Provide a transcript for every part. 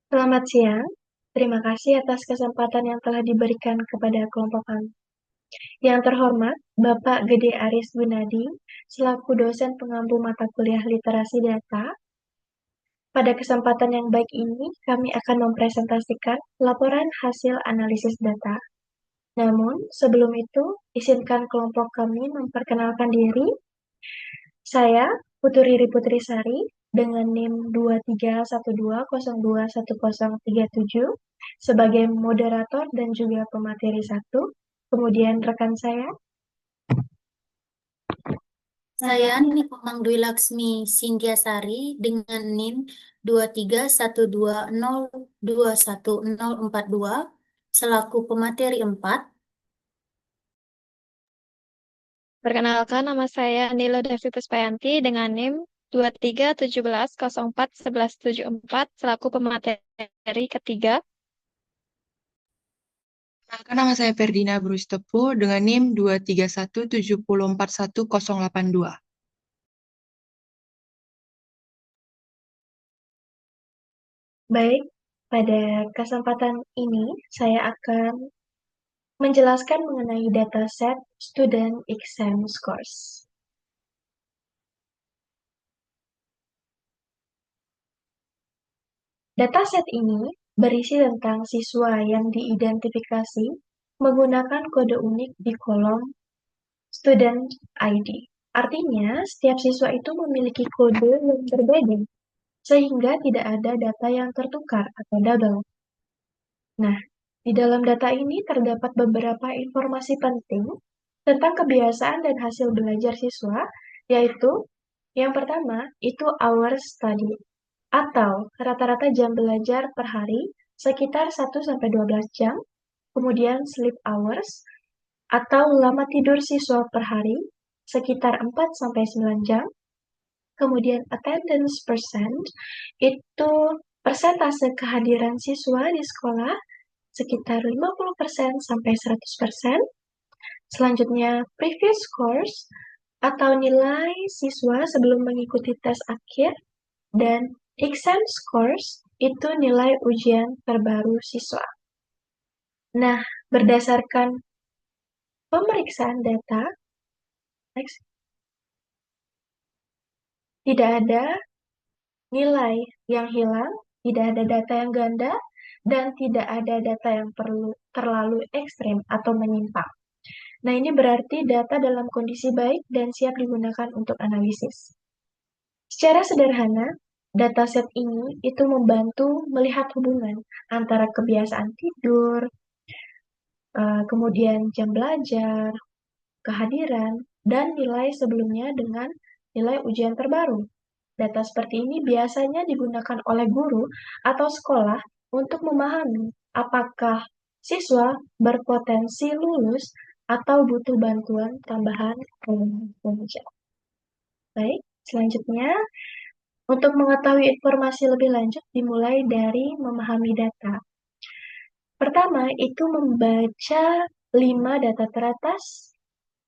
Selamat siang. Terima kasih atas kesempatan yang telah diberikan kepada kelompok kami. Yang terhormat, Bapak Gede Aris Gunadi, selaku dosen pengampu mata kuliah literasi data. Pada kesempatan yang baik ini, kami akan mempresentasikan laporan hasil analisis data. Namun, sebelum itu, izinkan kelompok kami memperkenalkan diri. Saya, Putu Riri Putrisari, dengan NIM 2312021037 sebagai moderator dan juga pemateri 1. Kemudian rekan saya, Saya Nikomang Dwi Laksmi Sintiasari dengan NIM 2312021042 selaku pemateri 4. Perkenalkan, nama saya Nilo Devi Puspayanti dengan NIM 2317041174 selaku pemateri ketiga. Perkenalkan, nama saya Ferdina Brustepo dengan NIM 23170411082. baik, pada kesempatan ini saya akan menjelaskan mengenai dataset Student Exam Scores. Dataset ini berisi tentang siswa yang diidentifikasi menggunakan kode unik di kolom Student ID. Artinya, setiap siswa itu memiliki kode yang berbeda, sehingga tidak ada data yang tertukar atau double. Nah, di dalam data ini terdapat beberapa informasi penting tentang kebiasaan dan hasil belajar siswa, yaitu yang pertama itu hours study, atau rata-rata jam belajar per hari sekitar 1-12 jam, kemudian sleep hours, atau lama tidur siswa per hari sekitar 4-9 jam, kemudian attendance percent, itu persentase kehadiran siswa di sekolah sekitar 50% sampai 100%. Selanjutnya, previous scores atau nilai siswa sebelum mengikuti tes akhir, dan exam scores itu nilai ujian terbaru siswa. Nah, berdasarkan pemeriksaan data, next, tidak ada nilai yang hilang, tidak ada data yang ganda, dan tidak ada data yang perlu terlalu ekstrim atau menyimpang. Nah, ini berarti data dalam kondisi baik dan siap digunakan untuk analisis. Secara sederhana, dataset ini itu membantu melihat hubungan antara kebiasaan tidur, kemudian jam belajar, kehadiran, dan nilai sebelumnya dengan nilai ujian terbaru. Data seperti ini biasanya digunakan oleh guru atau sekolah untuk memahami apakah siswa berpotensi lulus atau butuh bantuan tambahan dalam belajar. Baik, selanjutnya untuk mengetahui informasi lebih lanjut dimulai dari memahami data. Pertama, itu membaca 5 data teratas,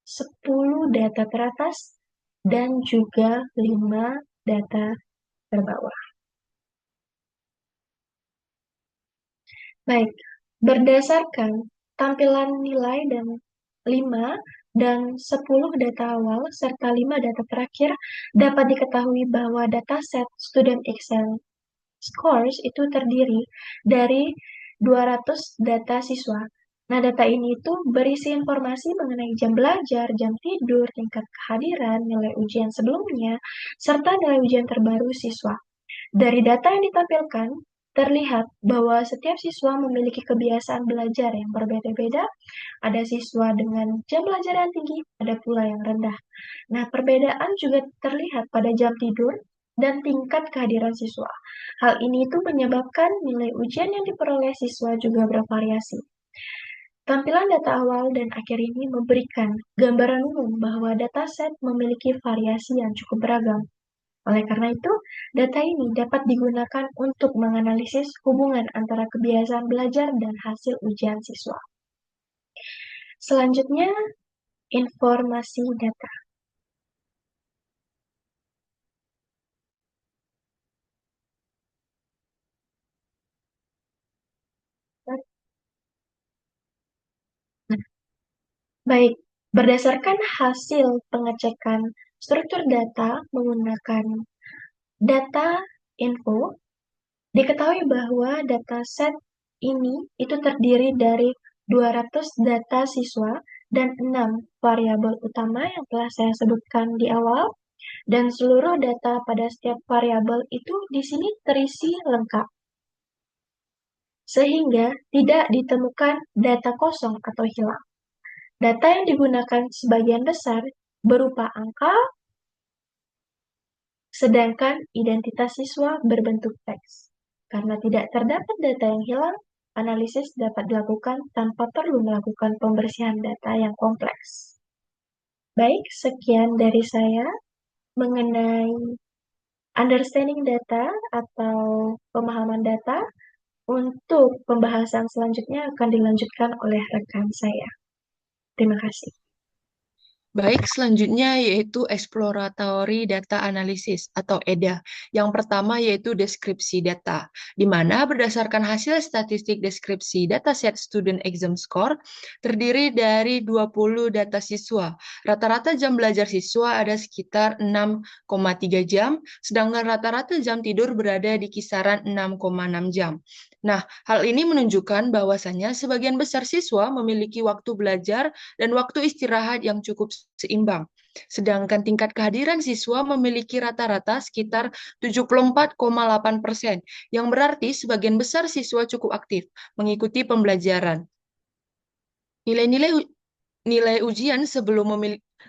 10 data teratas, dan juga 5 data terbawah. Baik, berdasarkan tampilan nilai dan 5 dan 10 data awal serta 5 data terakhir, dapat diketahui bahwa dataset Student Exam Scores itu terdiri dari 200 data siswa. Nah, data ini itu berisi informasi mengenai jam belajar, jam tidur, tingkat kehadiran, nilai ujian sebelumnya, serta nilai ujian terbaru siswa. Dari data yang ditampilkan, terlihat bahwa setiap siswa memiliki kebiasaan belajar yang berbeda-beda. Ada siswa dengan jam belajar yang tinggi, ada pula yang rendah. Nah, perbedaan juga terlihat pada jam tidur dan tingkat kehadiran siswa. Hal ini itu menyebabkan nilai ujian yang diperoleh siswa juga bervariasi. Tampilan data awal dan akhir ini memberikan gambaran umum bahwa dataset memiliki variasi yang cukup beragam. Oleh karena itu, data ini dapat digunakan untuk menganalisis hubungan antara kebiasaan belajar dan hasil ujian siswa. Selanjutnya, informasi data. Baik, berdasarkan hasil pengecekan struktur data menggunakan data info, diketahui bahwa dataset ini itu terdiri dari 200 data siswa dan 6 variabel utama yang telah saya sebutkan di awal, dan seluruh data pada setiap variabel itu di sini terisi lengkap, sehingga tidak ditemukan data kosong atau hilang. Data yang digunakan sebagian besar berupa angka, sedangkan identitas siswa berbentuk teks. Karena tidak terdapat data yang hilang, analisis dapat dilakukan tanpa perlu melakukan pembersihan data yang kompleks. Baik, sekian dari saya mengenai understanding data atau pemahaman data. Untuk pembahasan selanjutnya akan dilanjutkan oleh rekan saya. Terima kasih. Baik, selanjutnya yaitu exploratory data analysis atau EDA. Yang pertama yaitu deskripsi data, di mana berdasarkan hasil statistik deskripsi dataset student exam score terdiri dari 20 data siswa. Rata-rata jam belajar siswa ada sekitar 6,3 jam, sedangkan rata-rata jam tidur berada di kisaran 6,6 jam. Nah, hal ini menunjukkan bahwasannya sebagian besar siswa memiliki waktu belajar dan waktu istirahat yang cukup seimbang. Sedangkan tingkat kehadiran siswa memiliki rata-rata sekitar 74,8%, yang berarti sebagian besar siswa cukup aktif mengikuti pembelajaran. Nilai ujian sebelum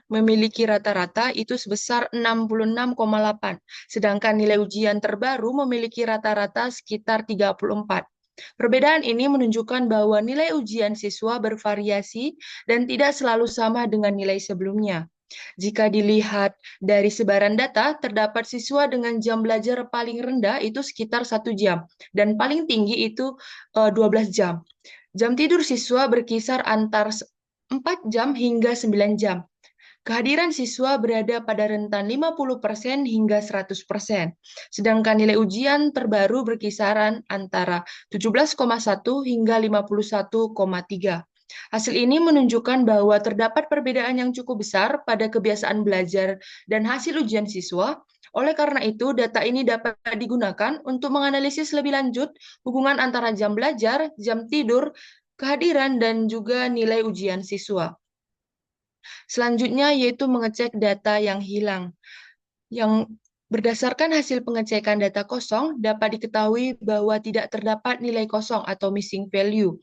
memiliki rata-rata itu sebesar 66,8, sedangkan nilai ujian terbaru memiliki rata-rata sekitar 34. Perbedaan ini menunjukkan bahwa nilai ujian siswa bervariasi dan tidak selalu sama dengan nilai sebelumnya. Jika dilihat dari sebaran data, terdapat siswa dengan jam belajar paling rendah itu sekitar 1 jam, dan paling tinggi itu 12 jam. Jam tidur siswa berkisar antara 4 jam hingga 9 jam. Kehadiran siswa berada pada rentan 50% hingga 100%, sedangkan nilai ujian terbaru berkisaran antara 17,1 hingga 51,3. Hasil ini menunjukkan bahwa terdapat perbedaan yang cukup besar pada kebiasaan belajar dan hasil ujian siswa. Oleh karena itu, data ini dapat digunakan untuk menganalisis lebih lanjut hubungan antara jam belajar, jam tidur, kehadiran, dan juga nilai ujian siswa. Selanjutnya yaitu mengecek data yang hilang. Yang berdasarkan hasil pengecekan data kosong, dapat diketahui bahwa tidak terdapat nilai kosong atau missing value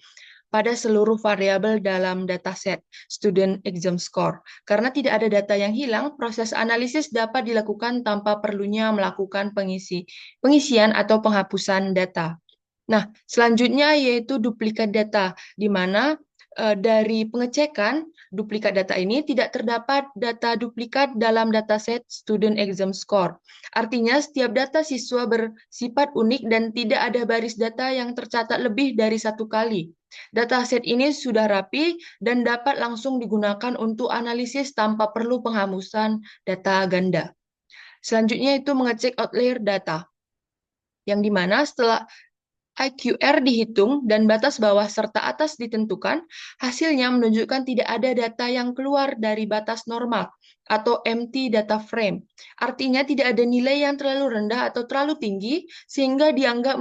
pada seluruh variabel dalam dataset student exam score. Karena tidak ada data yang hilang, proses analisis dapat dilakukan tanpa perlunya melakukan pengisian atau penghapusan data. Nah, selanjutnya yaitu duplikat data, di mana dari pengecekan duplikat data ini tidak terdapat data duplikat dalam dataset student exam score. Artinya, setiap data siswa bersifat unik dan tidak ada baris data yang tercatat lebih dari 1 kali. Dataset ini sudah rapi dan dapat langsung digunakan untuk analisis tanpa perlu penghapusan data ganda. Selanjutnya itu mengecek outlier data, yang dimana setelah IQR dihitung dan batas bawah serta atas ditentukan, hasilnya menunjukkan tidak ada data yang keluar dari batas normal atau empty data frame. Artinya tidak ada nilai yang terlalu rendah atau terlalu tinggi sehingga dianggap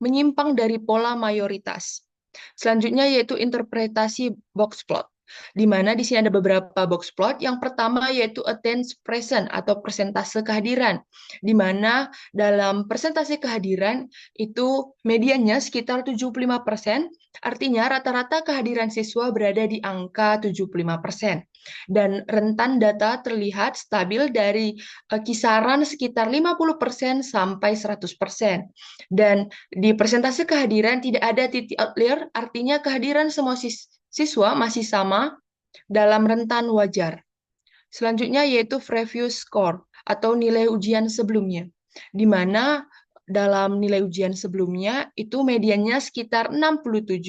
menyimpang dari pola mayoritas. Selanjutnya yaitu interpretasi box plot, di mana di sini ada beberapa box plot. Yang pertama yaitu attendance present atau persentase kehadiran, di mana dalam persentase kehadiran itu mediannya sekitar 75%, artinya rata-rata kehadiran siswa berada di angka 75%. Dan rentan data terlihat stabil dari kisaran sekitar 50% sampai 100%. Dan di persentase kehadiran tidak ada titik outlier, artinya kehadiran semua siswa masih sama dalam rentan wajar. Selanjutnya yaitu previous score atau nilai ujian sebelumnya, di mana dalam nilai ujian sebelumnya itu mediannya sekitar 67,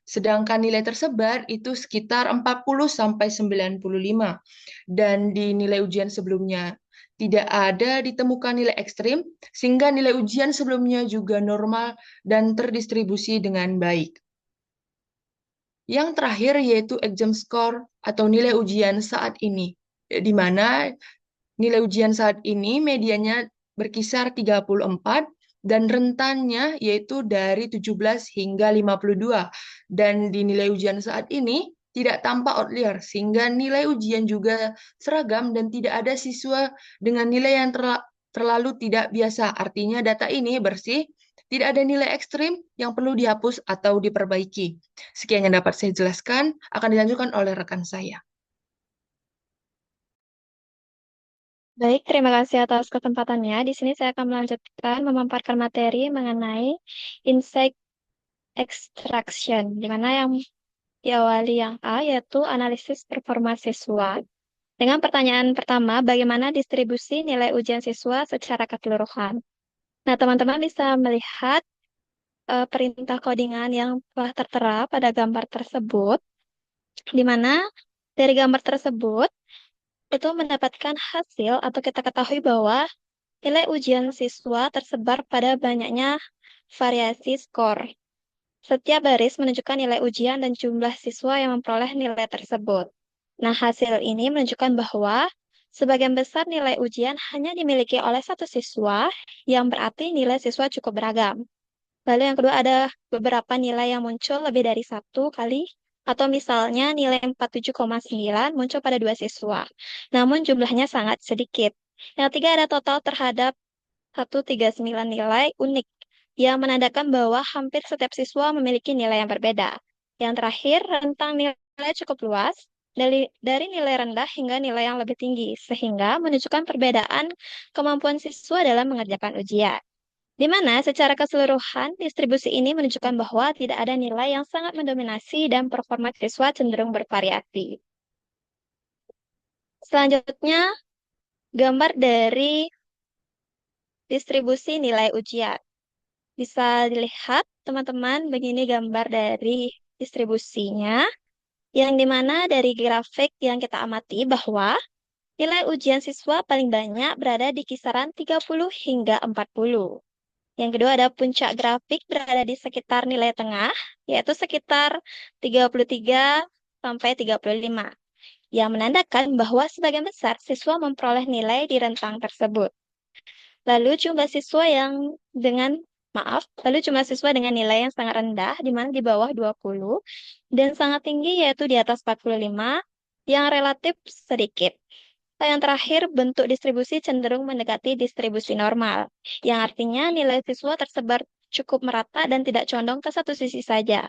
sedangkan nilai tersebar itu sekitar 40 sampai 95. Dan di nilai ujian sebelumnya tidak ada ditemukan nilai ekstrim, sehingga nilai ujian sebelumnya juga normal dan terdistribusi dengan baik. Yang terakhir yaitu exam score atau nilai ujian saat ini, di mana nilai ujian saat ini medianya berkisar 34 dan rentannya yaitu dari 17 hingga 52. Dan di nilai ujian saat ini tidak tampak outlier, sehingga nilai ujian juga seragam dan tidak ada siswa dengan nilai yang terlalu tidak biasa. Artinya data ini bersih, tidak ada nilai ekstrim yang perlu dihapus atau diperbaiki. Sekian yang dapat saya jelaskan, akan dilanjutkan oleh rekan saya. Baik, terima kasih atas kesempatannya. Di sini saya akan melanjutkan memaparkan materi mengenai insight extraction, di mana yang diawali yang A, yaitu analisis performa siswa. Dengan pertanyaan pertama, bagaimana distribusi nilai ujian siswa secara keseluruhan? Nah, teman-teman bisa melihat perintah codingan yang telah tertera pada gambar tersebut, di mana dari gambar tersebut itu mendapatkan hasil atau kita ketahui bahwa nilai ujian siswa tersebar pada banyaknya variasi skor. Setiap baris menunjukkan nilai ujian dan jumlah siswa yang memperoleh nilai tersebut. Nah, hasil ini menunjukkan bahwa sebagian besar nilai ujian hanya dimiliki oleh satu siswa, yang berarti nilai siswa cukup beragam. Lalu yang kedua ada beberapa nilai yang muncul lebih dari satu kali, atau misalnya nilai 47,9 muncul pada dua siswa, namun jumlahnya sangat sedikit. Yang ketiga ada total terhadap 139 nilai unik, yang menandakan bahwa hampir setiap siswa memiliki nilai yang berbeda. Yang terakhir, rentang nilai cukup luas, dari nilai rendah hingga nilai yang lebih tinggi, sehingga menunjukkan perbedaan kemampuan siswa dalam mengerjakan ujian. Di mana secara keseluruhan distribusi ini menunjukkan bahwa tidak ada nilai yang sangat mendominasi dan performa siswa cenderung bervariasi. Selanjutnya, gambar dari distribusi nilai ujian. Bisa dilihat, teman-teman, begini gambar dari distribusinya, yang dimana dari grafik yang kita amati bahwa nilai ujian siswa paling banyak berada di kisaran 30 hingga 40. Yang kedua ada puncak grafik berada di sekitar nilai tengah, yaitu sekitar 33 sampai 35, yang menandakan bahwa sebagian besar siswa memperoleh nilai di rentang tersebut. Lalu jumlah siswa dengan nilai yang sangat rendah, di mana di bawah 20, dan sangat tinggi yaitu di atas 45, yang relatif sedikit. Nah, yang terakhir, bentuk distribusi cenderung mendekati distribusi normal, yang artinya nilai siswa tersebar cukup merata dan tidak condong ke satu sisi saja.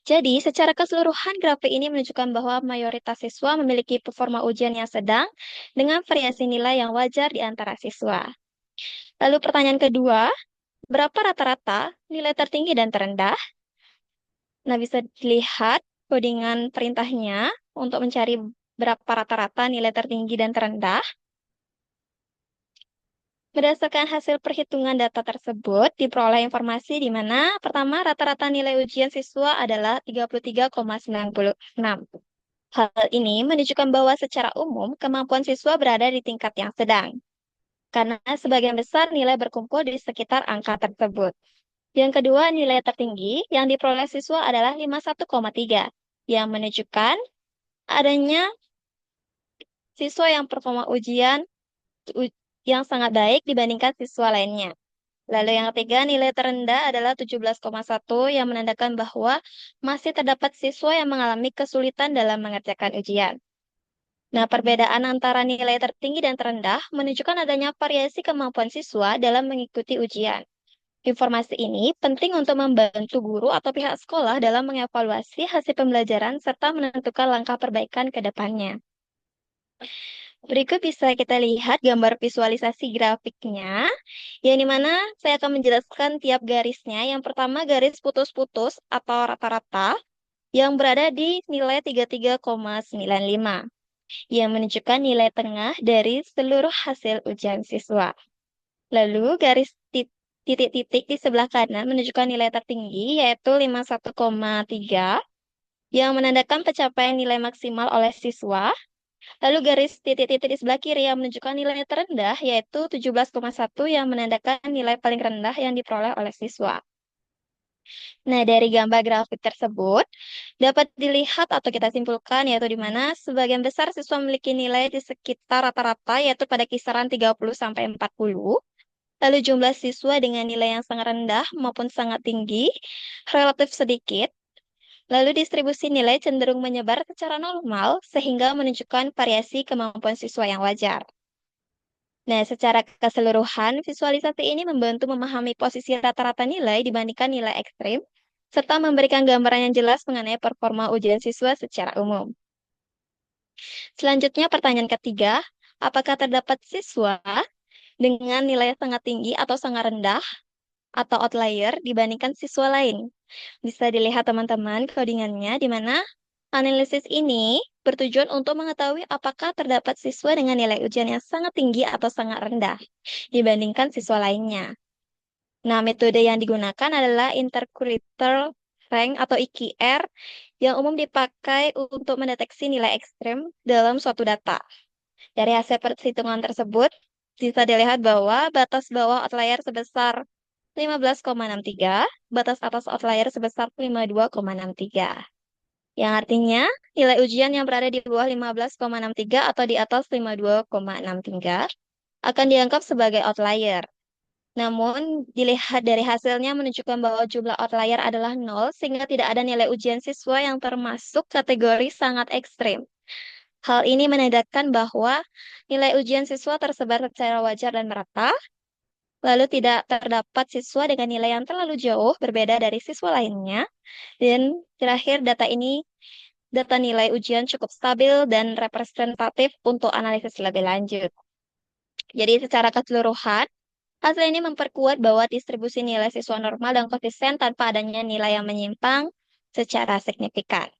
Jadi, secara keseluruhan grafik ini menunjukkan bahwa mayoritas siswa memiliki performa ujian yang sedang dengan variasi nilai yang wajar di antara siswa. Lalu pertanyaan kedua, berapa rata-rata nilai tertinggi dan terendah? Nah, bisa dilihat codingan perintahnya untuk mencari berapa rata-rata nilai tertinggi dan terendah. Berdasarkan hasil perhitungan data tersebut, diperoleh informasi di mana pertama rata-rata nilai ujian siswa adalah 33,96. Hal ini menunjukkan bahwa secara umum kemampuan siswa berada di tingkat yang sedang, karena sebagian besar nilai berkumpul di sekitar angka tersebut. Yang kedua, nilai tertinggi yang diperoleh siswa adalah 51,3, yang menunjukkan adanya siswa yang performa ujian yang sangat baik dibandingkan siswa lainnya. Lalu yang ketiga, nilai terendah adalah 17,1 yang menandakan bahwa masih terdapat siswa yang mengalami kesulitan dalam mengerjakan ujian. Nah, perbedaan antara nilai tertinggi dan terendah menunjukkan adanya variasi kemampuan siswa dalam mengikuti ujian. Informasi ini penting untuk membantu guru atau pihak sekolah dalam mengevaluasi hasil pembelajaran serta menentukan langkah perbaikan ke depannya. Berikut bisa kita lihat gambar visualisasi grafiknya, yang dimana saya akan menjelaskan tiap garisnya. Yang pertama garis putus-putus atau rata-rata yang berada di nilai 33,95, yang menunjukkan nilai tengah dari seluruh hasil ujian siswa. Lalu garis titik-titik di sebelah kanan menunjukkan nilai tertinggi, yaitu 51,3, yang menandakan pencapaian nilai maksimal oleh siswa. Lalu garis titik-titik di sebelah kiri yang menunjukkan nilai terendah, yaitu 17,1, yang menandakan nilai paling rendah yang diperoleh oleh siswa. Nah, dari gambar grafik tersebut dapat dilihat atau kita simpulkan yaitu di mana sebagian besar siswa memiliki nilai di sekitar rata-rata yaitu pada kisaran 30 sampai 40. Lalu jumlah siswa dengan nilai yang sangat rendah maupun sangat tinggi relatif sedikit. Lalu distribusi nilai cenderung menyebar secara normal sehingga menunjukkan variasi kemampuan siswa yang wajar. Nah, secara keseluruhan, visualisasi ini membantu memahami posisi rata-rata nilai dibandingkan nilai ekstrim, serta memberikan gambaran yang jelas mengenai performa ujian siswa secara umum. Selanjutnya, pertanyaan ketiga, apakah terdapat siswa dengan nilai sangat tinggi atau sangat rendah atau outlier dibandingkan siswa lain? Bisa dilihat teman-teman codingannya di mana analisis ini bertujuan untuk mengetahui apakah terdapat siswa dengan nilai ujian yang sangat tinggi atau sangat rendah dibandingkan siswa lainnya. Nah, metode yang digunakan adalah interquartile rank atau IQR yang umum dipakai untuk mendeteksi nilai ekstrem dalam suatu data. Dari hasil perhitungan tersebut, bisa dilihat bahwa batas bawah outlier sebesar 15,63, batas atas outlier sebesar 52,63. Yang artinya, nilai ujian yang berada di bawah 15,63 atau di atas 52,63 akan dianggap sebagai outlier. Namun, dilihat dari hasilnya menunjukkan bahwa jumlah outlier adalah nol, sehingga tidak ada nilai ujian siswa yang termasuk kategori sangat ekstrim. Hal ini menandakan bahwa nilai ujian siswa tersebar secara wajar dan merata, lalu tidak terdapat siswa dengan nilai yang terlalu jauh berbeda dari siswa lainnya, dan terakhir data nilai ujian cukup stabil dan representatif untuk analisis lebih lanjut. Jadi secara keseluruhan, hasil ini memperkuat bahwa distribusi nilai siswa normal dan konsisten tanpa adanya nilai yang menyimpang secara signifikan.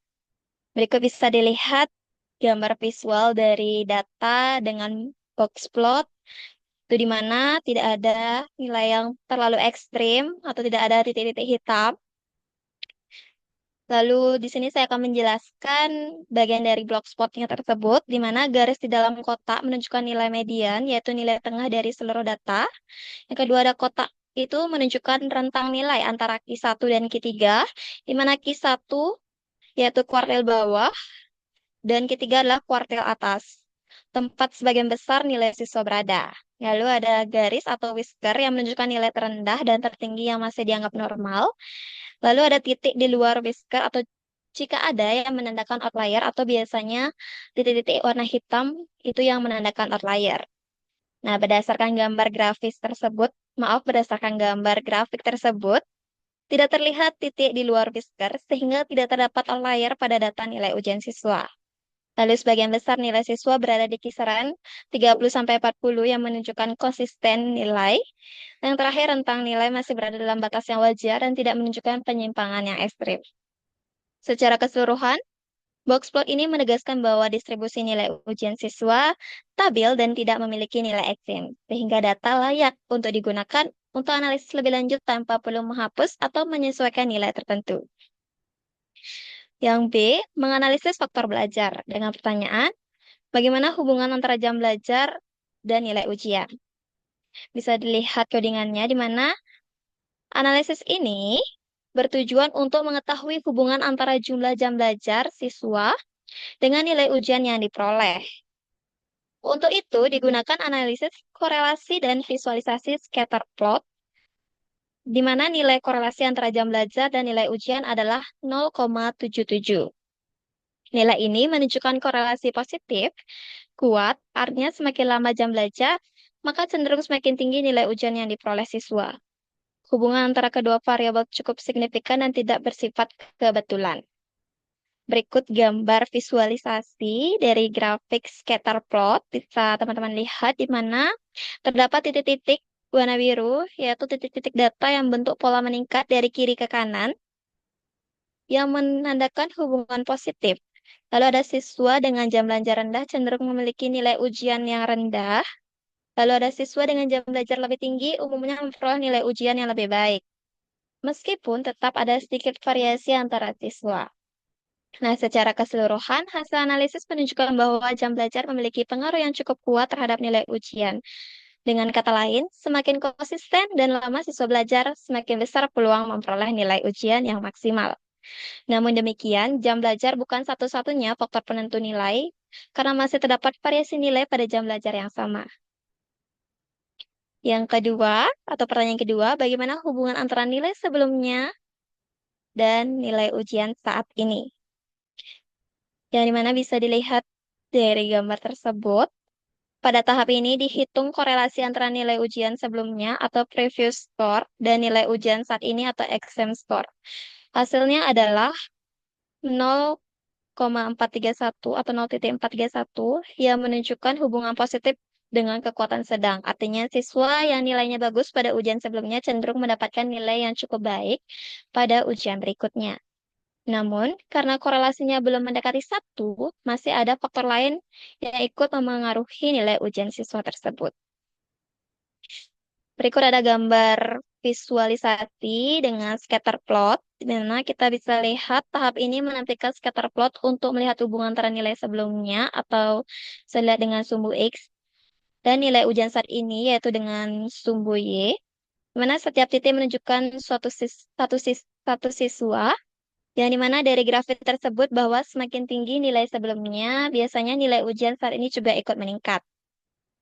Berikut bisa dilihat gambar visual dari data dengan box plot, itu di mana tidak ada nilai yang terlalu ekstrim atau tidak ada titik-titik hitam. Lalu di sini saya akan menjelaskan bagian dari blogspotnya tersebut, di mana garis di dalam kotak menunjukkan nilai median, yaitu nilai tengah dari seluruh data. Yang kedua ada kotak itu menunjukkan rentang nilai antara Q1 dan Q3, di mana Q1 yaitu kuartil bawah, dan Q3 adalah kuartil atas, tempat sebagian besar nilai siswa berada. Lalu ada garis atau whisker yang menunjukkan nilai terendah dan tertinggi yang masih dianggap normal. Lalu ada titik di luar whisker atau jika ada yang menandakan outlier atau biasanya titik-titik warna hitam itu yang menandakan outlier. Nah, berdasarkan gambar grafik tersebut, tidak terlihat titik di luar whisker sehingga tidak terdapat outlier pada data nilai ujian siswa. Lalu sebagian besar nilai siswa berada di kisaran 30-40 yang menunjukkan konsisten nilai. Yang terakhir, rentang nilai masih berada dalam batas yang wajar dan tidak menunjukkan penyimpangan yang ekstrim. Secara keseluruhan, boxplot ini menegaskan bahwa distribusi nilai ujian siswa stabil dan tidak memiliki nilai ekstrim, sehingga data layak untuk digunakan untuk analisis lebih lanjut tanpa perlu menghapus atau menyesuaikan nilai tertentu. Yang B, menganalisis faktor belajar dengan pertanyaan, bagaimana hubungan antara jam belajar dan nilai ujian? Bisa dilihat codingannya di mana analisis ini bertujuan untuk mengetahui hubungan antara jumlah jam belajar siswa dengan nilai ujian yang diperoleh. Untuk itu digunakan analisis korelasi dan visualisasi scatter plot, di mana nilai korelasi antara jam belajar dan nilai ujian adalah 0,77. Nilai ini menunjukkan korelasi positif, kuat, artinya semakin lama jam belajar, maka cenderung semakin tinggi nilai ujian yang diperoleh siswa. Hubungan antara kedua variabel cukup signifikan dan tidak bersifat kebetulan. Berikut gambar visualisasi dari grafik scatter plot. Bisa teman-teman lihat di mana terdapat titik-titik warna biru, yaitu titik-titik data yang bentuk pola meningkat dari kiri ke kanan, yang menandakan hubungan positif. Lalu ada siswa dengan jam belajar rendah cenderung memiliki nilai ujian yang rendah. Lalu ada siswa dengan jam belajar lebih tinggi umumnya memperoleh nilai ujian yang lebih baik. Meskipun tetap ada sedikit variasi antara siswa. Nah, secara keseluruhan, hasil analisis menunjukkan bahwa jam belajar memiliki pengaruh yang cukup kuat terhadap nilai ujian. Dengan kata lain, semakin konsisten dan lama siswa belajar, semakin besar peluang memperoleh nilai ujian yang maksimal. Namun demikian, jam belajar bukan satu-satunya faktor penentu nilai, karena masih terdapat variasi nilai pada jam belajar yang sama. Yang kedua, atau pertanyaan kedua, bagaimana hubungan antara nilai sebelumnya dan nilai ujian saat ini? Yang dimana bisa dilihat dari gambar tersebut. Pada tahap ini dihitung korelasi antara nilai ujian sebelumnya atau previous score dan nilai ujian saat ini atau exam score. Hasilnya adalah 0,431 atau 0,431 yang menunjukkan hubungan positif dengan kekuatan sedang. Artinya siswa yang nilainya bagus pada ujian sebelumnya cenderung mendapatkan nilai yang cukup baik pada ujian berikutnya. Namun, karena korelasinya belum mendekati 1, masih ada faktor lain yang ikut memengaruhi nilai ujian siswa tersebut. Berikut ada gambar visualisasi dengan scatter plot, di mana kita bisa lihat tahap ini menampilkan scatter plot untuk melihat hubungan antara nilai sebelumnya atau bisa dilihat dengan sumbu X dan nilai ujian saat ini yaitu dengan sumbu Y, di mana setiap titik menunjukkan satu siswa, yang dimana dari grafik tersebut bahwa semakin tinggi nilai sebelumnya, biasanya nilai ujian saat ini juga ikut meningkat.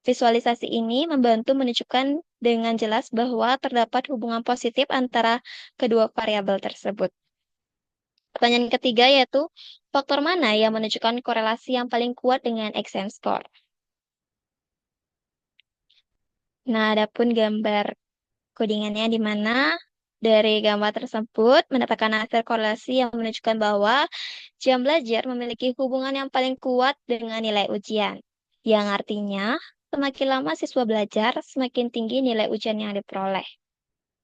Visualisasi ini membantu menunjukkan dengan jelas bahwa terdapat hubungan positif antara kedua variabel tersebut. Pertanyaan ketiga yaitu, faktor mana yang menunjukkan korelasi yang paling kuat dengan exam score? Nah, adapun gambar codingannya di mana dari gambar tersebut mendapatkan hasil korelasi yang menunjukkan bahwa jam belajar memiliki hubungan yang paling kuat dengan nilai ujian, yang artinya semakin lama siswa belajar, semakin tinggi nilai ujian yang diperoleh.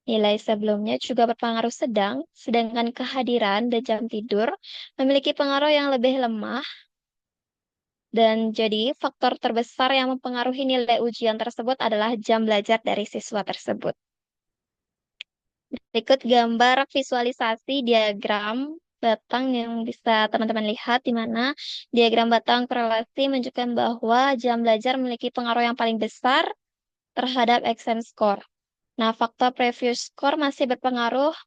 Nilai sebelumnya juga berpengaruh sedang, sedangkan kehadiran dan jam tidur memiliki pengaruh yang lebih lemah, dan jadi faktor terbesar yang mempengaruhi nilai ujian tersebut adalah jam belajar dari siswa tersebut. Berikut gambar visualisasi diagram batang yang bisa teman-teman lihat, di mana diagram batang korelasi menunjukkan bahwa jam belajar memiliki pengaruh yang paling besar terhadap exam score. Nah, faktor previous score masih berpengaruh,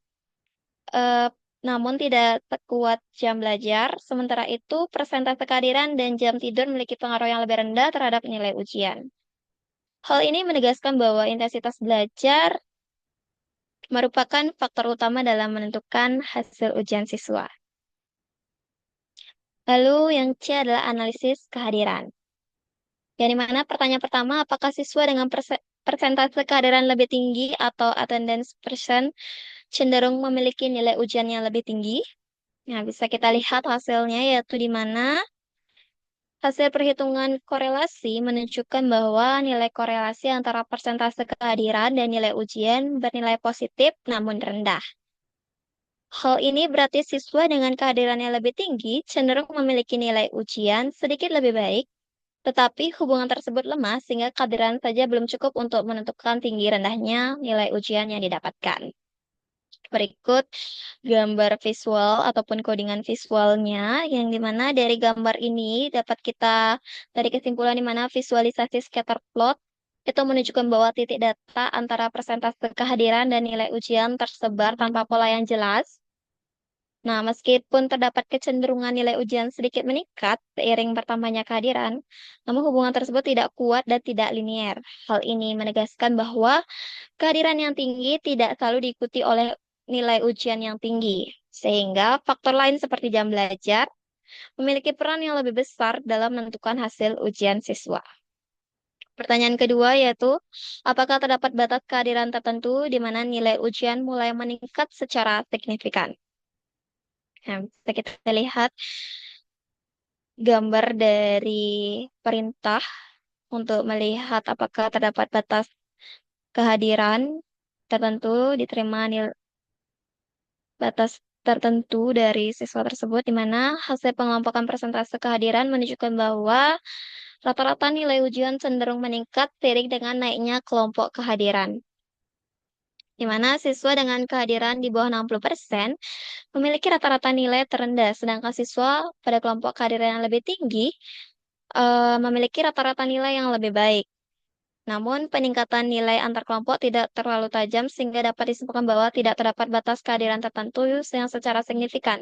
eh, namun tidak sekuat jam belajar. Sementara itu, persentase kehadiran dan jam tidur memiliki pengaruh yang lebih rendah terhadap nilai ujian. Hal ini menegaskan bahwa intensitas belajar merupakan faktor utama dalam menentukan hasil ujian siswa. Lalu yang C adalah analisis kehadiran. Yang dimana pertanyaan pertama, apakah siswa dengan persentase kehadiran lebih tinggi atau attendance percent cenderung memiliki nilai ujian yang lebih tinggi? Nah, bisa kita lihat hasilnya yaitu di mana hasil perhitungan korelasi menunjukkan bahwa nilai korelasi antara persentase kehadiran dan nilai ujian bernilai positif namun rendah. Hal ini berarti siswa dengan kehadiran yang lebih tinggi cenderung memiliki nilai ujian sedikit lebih baik, tetapi hubungan tersebut lemah sehingga kehadiran saja belum cukup untuk menentukan tinggi rendahnya nilai ujian yang didapatkan. Berikut gambar visual ataupun codingan visualnya, yang dimana dari gambar ini dapat kita dari kesimpulan di mana visualisasi scatter plot itu menunjukkan bahwa titik data antara persentase kehadiran dan nilai ujian tersebar tanpa pola yang jelas. Nah, meskipun terdapat kecenderungan nilai ujian sedikit meningkat seiring bertambahnya kehadiran, namun hubungan tersebut tidak kuat dan tidak linier. Hal ini menegaskan bahwa kehadiran yang tinggi tidak selalu diikuti oleh nilai ujian yang tinggi, sehingga faktor lain seperti jam belajar memiliki peran yang lebih besar dalam menentukan hasil ujian siswa. Pertanyaan kedua yaitu, apakah terdapat batas kehadiran tertentu di mana nilai ujian mulai meningkat secara signifikan? Nah, bisa kita lihat gambar dari perintah untuk melihat apakah terdapat batas kehadiran tertentu diterima batas tertentu dari siswa tersebut, di mana hasil pengelompokan persentase kehadiran menunjukkan bahwa rata-rata nilai ujian cenderung meningkat seiring dengan naiknya kelompok kehadiran, di mana siswa dengan kehadiran di bawah 60% memiliki rata-rata nilai terendah, sedangkan siswa pada kelompok kehadiran yang lebih tinggi memiliki rata-rata nilai yang lebih baik. Namun, peningkatan nilai antar kelompok tidak terlalu tajam sehingga dapat disimpulkan bahwa tidak terdapat batas kehadiran tertentu yang secara signifikan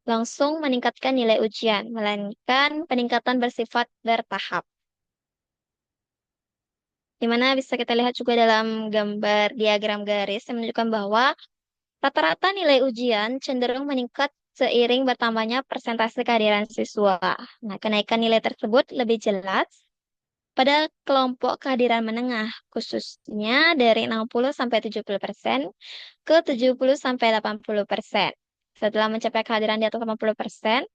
langsung meningkatkan nilai ujian, melainkan peningkatan bersifat bertahap. Di mana bisa kita lihat juga dalam gambar diagram garis yang menunjukkan bahwa rata-rata nilai ujian cenderung meningkat seiring bertambahnya persentase kehadiran siswa. Nah, kenaikan nilai tersebut lebih jelas pada kelompok kehadiran menengah, khususnya dari 60-70% ke 70-80%. Setelah mencapai kehadiran di atas 80%,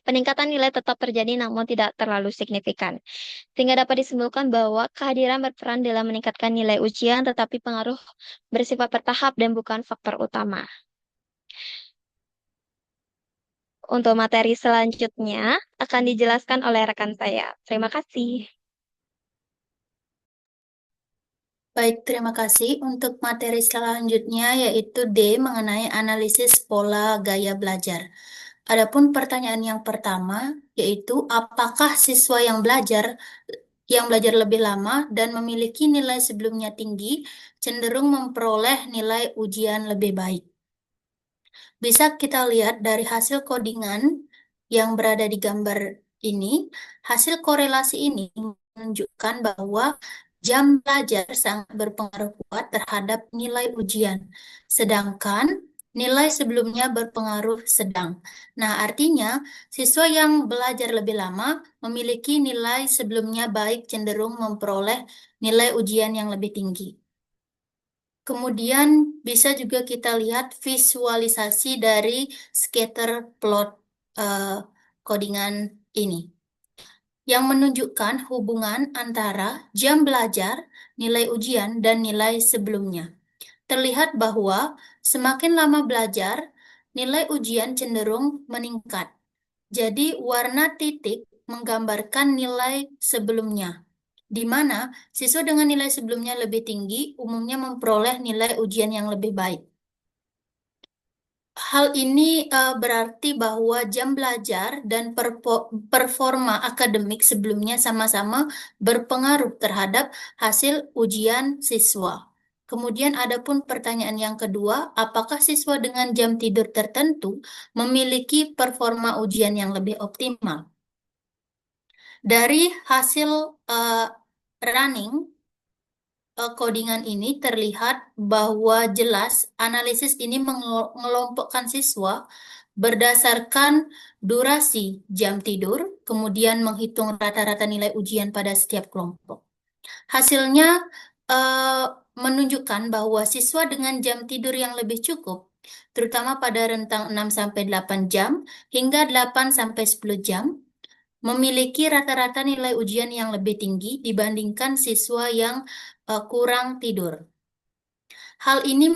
peningkatan nilai tetap terjadi namun tidak terlalu signifikan. Sehingga dapat disimpulkan bahwa kehadiran berperan dalam meningkatkan nilai ujian tetapi pengaruh bersifat bertahap dan bukan faktor utama. Untuk materi selanjutnya akan dijelaskan oleh rekan saya. Terima kasih. Baik, terima kasih. Untuk materi selanjutnya yaitu D mengenai analisis pola gaya belajar. Adapun pertanyaan yang pertama yaitu apakah siswa yang belajar lebih lama dan memiliki nilai sebelumnya tinggi cenderung memperoleh nilai ujian lebih baik. Bisa kita lihat dari hasil codingan yang berada di gambar ini, hasil korelasi ini menunjukkan bahwa jam belajar sangat berpengaruh kuat terhadap nilai ujian, sedangkan nilai sebelumnya berpengaruh sedang. Nah, artinya siswa yang belajar lebih lama memiliki nilai sebelumnya baik cenderung memperoleh nilai ujian yang lebih tinggi. Kemudian bisa juga kita lihat visualisasi dari scatter plot codingan ini yang menunjukkan hubungan antara jam belajar, nilai ujian, dan nilai sebelumnya. Terlihat bahwa semakin lama belajar, nilai ujian cenderung meningkat. Jadi warna titik menggambarkan nilai sebelumnya, di mana siswa dengan nilai sebelumnya lebih tinggi umumnya memperoleh nilai ujian yang lebih baik. Hal ini berarti bahwa jam belajar dan performa akademik sebelumnya sama-sama berpengaruh terhadap hasil ujian siswa. Kemudian adapun pertanyaan yang kedua, apakah siswa dengan jam tidur tertentu memiliki performa ujian yang lebih optimal? Dari hasil running codingan ini terlihat bahwa jelas analisis ini mengelompokkan siswa berdasarkan durasi jam tidur, kemudian menghitung rata-rata nilai ujian pada setiap kelompok. Hasilnya menunjukkan bahwa siswa dengan jam tidur yang lebih cukup, terutama pada rentang 6-8 jam hingga 8-10 jam, memiliki rata-rata nilai ujian yang lebih tinggi dibandingkan siswa yang kurang tidur. Hal ini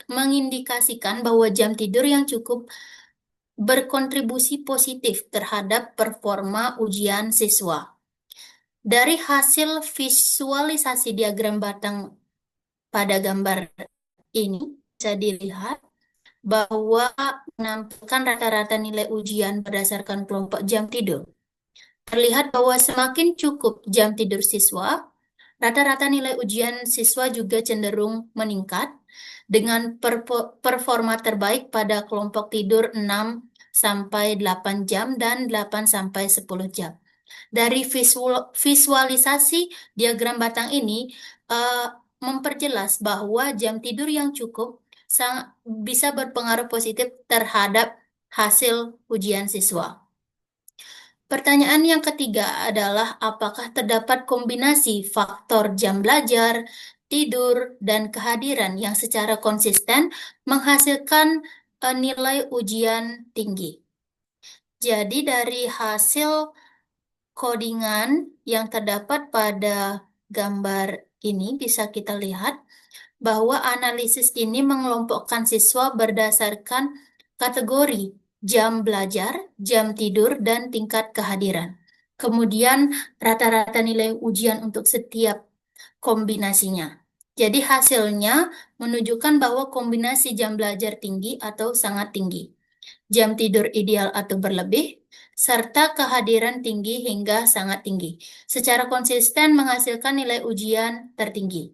mengindikasikan bahwa jam tidur yang cukup berkontribusi positif terhadap performa ujian siswa. Dari hasil visualisasi diagram batang pada gambar ini bisa dilihat bahwa menampilkan rata-rata nilai ujian berdasarkan kelompok jam tidur. Terlihat bahwa semakin cukup jam tidur siswa, rata-rata nilai ujian siswa juga cenderung meningkat dengan performa terbaik pada kelompok tidur 6-8 jam dan 8-10 jam. Dari visualisasi diagram batang ini memperjelas bahwa jam tidur yang cukup bisa berpengaruh positif terhadap hasil ujian siswa. Pertanyaan yang ketiga adalah apakah terdapat kombinasi faktor jam belajar, tidur, dan kehadiran yang secara konsisten menghasilkan nilai ujian tinggi. Jadi dari hasil codingan yang terdapat pada gambar ini bisa kita lihat bahwa analisis ini mengelompokkan siswa berdasarkan kategori jam belajar, jam tidur, dan tingkat kehadiran. Kemudian rata-rata nilai ujian untuk setiap kombinasinya. Jadi hasilnya menunjukkan bahwa kombinasi jam belajar tinggi atau sangat tinggi. jam tidur ideal atau berlebih, serta kehadiran tinggi hingga sangat tinggi. Secara konsisten menghasilkan nilai ujian tertinggi.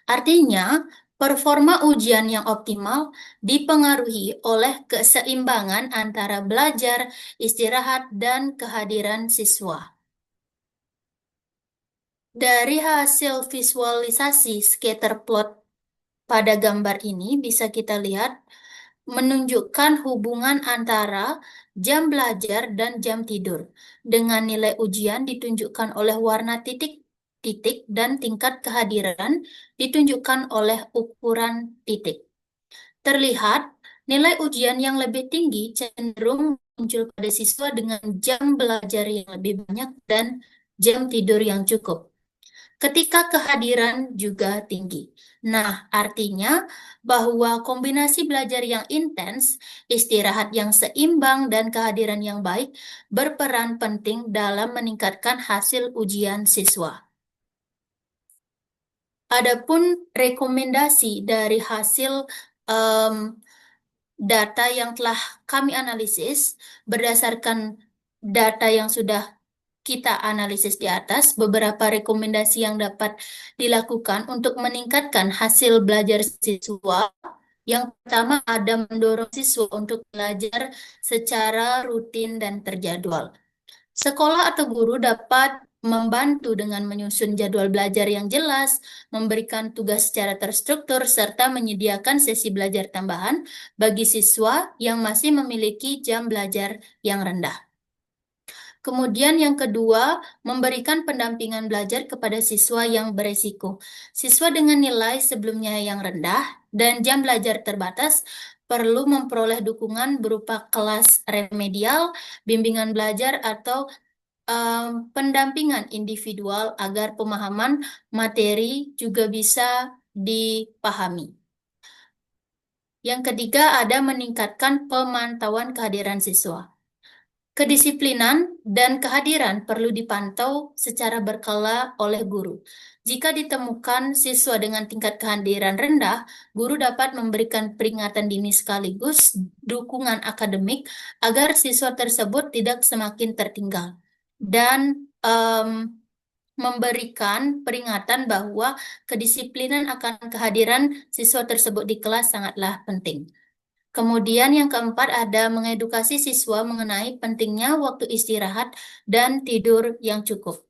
Artinya, performa ujian yang optimal dipengaruhi oleh keseimbangan antara belajar, istirahat, dan kehadiran siswa. Dari hasil visualisasi scatter plot pada gambar ini bisa kita lihat menunjukkan hubungan antara jam belajar dan jam tidur. Dengan nilai ujian ditunjukkan oleh warna titik-titik dan tingkat kehadiran ditunjukkan oleh ukuran titik. Terlihat nilai ujian yang lebih tinggi cenderung muncul pada siswa dengan jam belajar yang lebih banyak dan jam tidur yang cukup. Ketika kehadiran juga tinggi. Nah, artinya bahwa kombinasi belajar yang intens, istirahat yang seimbang, dan kehadiran yang baik berperan penting dalam meningkatkan hasil ujian siswa. Adapun rekomendasi dari hasil data yang telah kami analisis berdasarkan data yang sudah kita analisis di atas, beberapa rekomendasi yang dapat dilakukan untuk meningkatkan hasil belajar siswa. Yang pertama ada mendorong siswa untuk belajar secara rutin dan terjadwal. Sekolah atau guru dapat membantu dengan menyusun jadwal belajar yang jelas, memberikan tugas secara terstruktur, serta menyediakan sesi belajar tambahan bagi siswa yang masih memiliki jam belajar yang rendah. Kemudian yang kedua, memberikan pendampingan belajar kepada siswa yang beresiko. Siswa dengan nilai sebelumnya yang rendah dan jam belajar terbatas perlu memperoleh dukungan berupa kelas remedial, bimbingan belajar, atau pendampingan individual agar pemahaman materi juga bisa dipahami. Yang ketiga, ada meningkatkan pemantauan kehadiran siswa. Kedisiplinan dan kehadiran perlu dipantau secara berkala oleh guru. Jika ditemukan siswa dengan tingkat kehadiran rendah, guru dapat memberikan peringatan dini sekaligus dukungan akademik agar siswa tersebut tidak semakin tertinggal. Dan memberikan peringatan bahwa kedisiplinan akan kehadiran siswa tersebut di kelas sangatlah penting. Kemudian yang keempat ada mengedukasi siswa mengenai pentingnya waktu istirahat dan tidur yang cukup.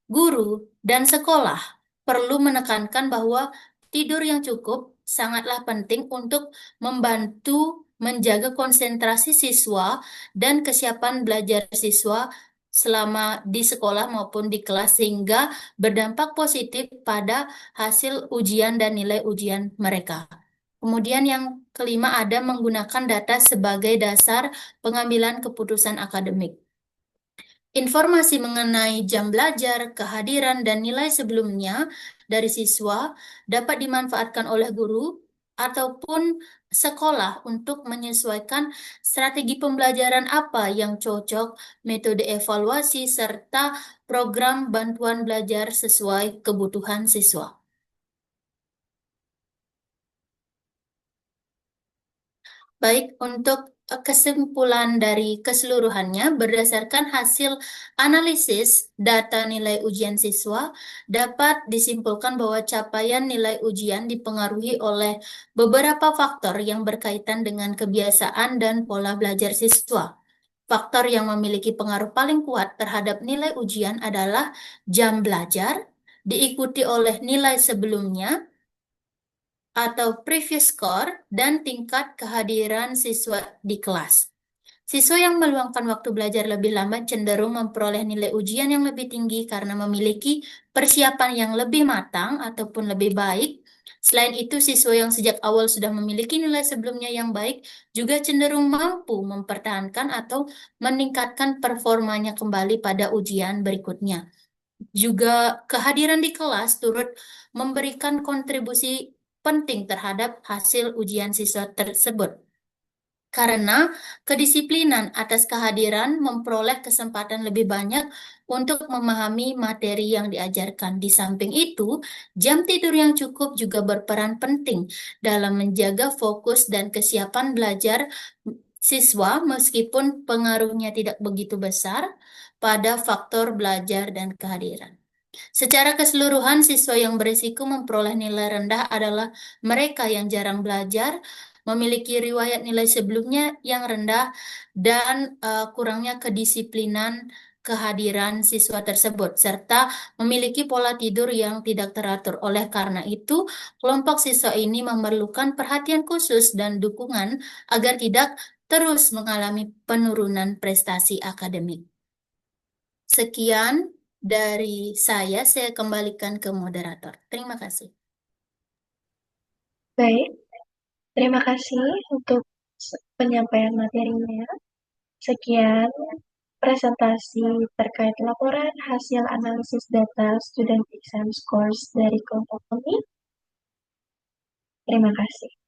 Guru dan sekolah perlu menekankan bahwa tidur yang cukup sangatlah penting untuk membantu menjaga konsentrasi siswa dan kesiapan belajar siswa selama di sekolah maupun di kelas sehingga berdampak positif pada hasil ujian dan nilai ujian mereka. Kemudian yang kelima ada menggunakan data sebagai dasar pengambilan keputusan akademik. Informasi mengenai jam belajar, kehadiran, dan nilai sebelumnya dari siswa dapat dimanfaatkan oleh guru ataupun sekolah untuk menyesuaikan strategi pembelajaran apa yang cocok, metode evaluasi, serta program bantuan belajar sesuai kebutuhan siswa. Baik, untuk kesimpulan dari keseluruhannya, berdasarkan hasil analisis data nilai ujian siswa, dapat disimpulkan bahwa capaian nilai ujian dipengaruhi oleh beberapa faktor yang berkaitan dengan kebiasaan dan pola belajar siswa. Faktor yang memiliki pengaruh paling kuat terhadap nilai ujian adalah jam belajar, diikuti oleh nilai sebelumnya, atau previous score, dan tingkat kehadiran siswa di kelas. Siswa yang meluangkan waktu belajar lebih lama cenderung memperoleh nilai ujian yang lebih tinggi karena memiliki persiapan yang lebih matang ataupun lebih baik. Selain itu, siswa yang sejak awal sudah memiliki nilai sebelumnya yang baik juga cenderung mampu mempertahankan atau meningkatkan performanya kembali pada ujian berikutnya. Juga kehadiran di kelas turut memberikan kontribusi penting terhadap hasil ujian siswa tersebut. Karena kedisiplinan atas kehadiran memperoleh kesempatan lebih banyak untuk memahami materi yang diajarkan. Di samping itu, jam tidur yang cukup juga berperan penting dalam menjaga fokus dan kesiapan belajar siswa meskipun pengaruhnya tidak begitu besar pada faktor belajar dan kehadiran. Secara keseluruhan, siswa yang berisiko memperoleh nilai rendah adalah mereka yang jarang belajar, memiliki riwayat nilai sebelumnya yang rendah, dan kurangnya kedisiplinan kehadiran siswa tersebut, serta memiliki pola tidur yang tidak teratur. Oleh karena itu, kelompok siswa ini memerlukan perhatian khusus dan dukungan agar tidak terus mengalami penurunan prestasi akademik. Sekian dari saya kembalikan ke moderator. Terima kasih. Baik, terima kasih untuk penyampaian materinya. Sekian presentasi terkait laporan hasil analisis data student exam scores dari kelompok kami. Terima kasih.